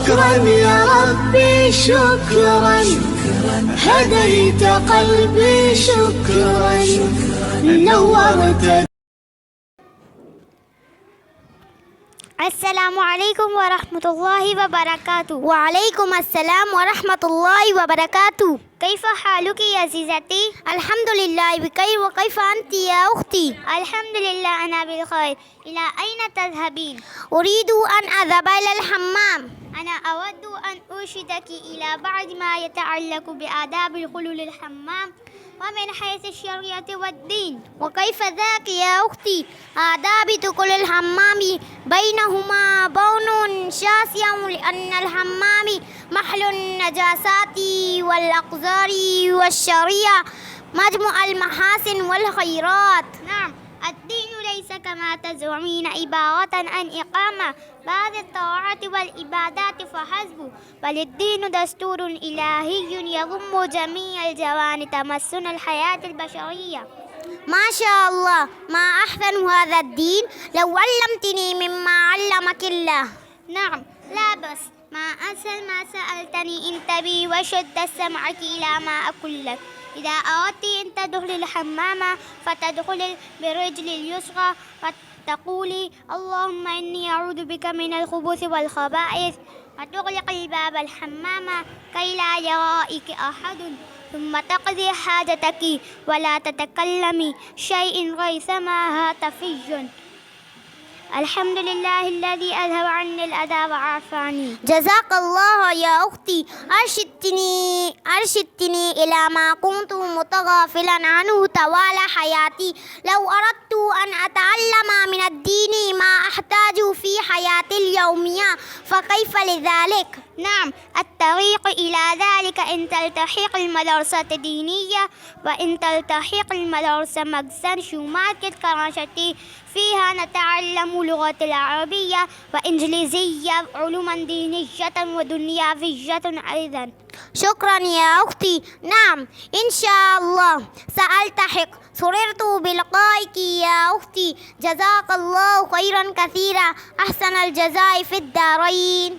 شكرا يا ربي شكرا، هديت قلبي شكرا، نورت. السلام عليكم ورحمة الله وبركاته. وعليكم السلام ورحمة الله وبركاته. كيف حالك يا عزيزتي؟ الحمد لله بخير، وكيف أنت يا أختي؟ الحمد لله أنا بخير. إلى أين تذهبين؟ أريد أن أذهب إلى الحمام. أنا أود أن أرشدك إلى بعض ما يتعلق بآداب الدخول للحمام ومن حيث الشريعة والدين. وكيف ذاك يا أختي؟ آداب دخول الحمام بينهما بون شاسع، لأن الحمام محل النجاسات والأقذار، والشريعة مجموع المحاسن والخيرات. نعم، الدين ليس كما تزعمين عبارة عن إقامة بعض الطاعات والعبادات فحسب، بل الدين دستور إلهي يضم جميع الجوانب تمثل الحياة البشرية. ما شاء الله، ما أحسن هذا الدين، لو علمتني مما علمك الله. نعم، لا بس ما أسهل ما سألتني، انتبهي وشد سمعك إلى ما أقول لك. إذا أردت أن تدخل الحمام فتدخل بالرجل اليسرى فتقولي اللهم إني أعوذ بك من الخبث والخبائث، وتغلق الباب الحمام كي لا يرائك أحد، ثم تقضي حاجتك ولا تتكلمي شيء غير سماها هاتفي. الحمد لله الذي أذهب عني الأذى وعافاني. جزاك الله يا أختي، أرشدتني إلى ما كنت متغافلا عنه طوال حياتي. لو أردت أن أتعلم من الدين ما أحتاج في حياتي اليومية فكيف لذلك؟ نعم، الطريق إلى ذلك أن تلتحق المدرسة الدينية، وأن تلتحق المدرسة مجزن شمال كراشتي، فيها نتعلم لغة العربية وإنجليزية، علوما دينية ودنيوية أيضا. شكرا يا أختي. نعم إن شاء الله سألتحق. سررت بلقائك يا أختي، جزاك الله خيرا كثيرا، أحسن الجزاء في الدارين.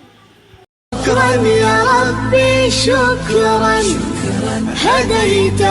شكرا يا ربي شكرا، هديت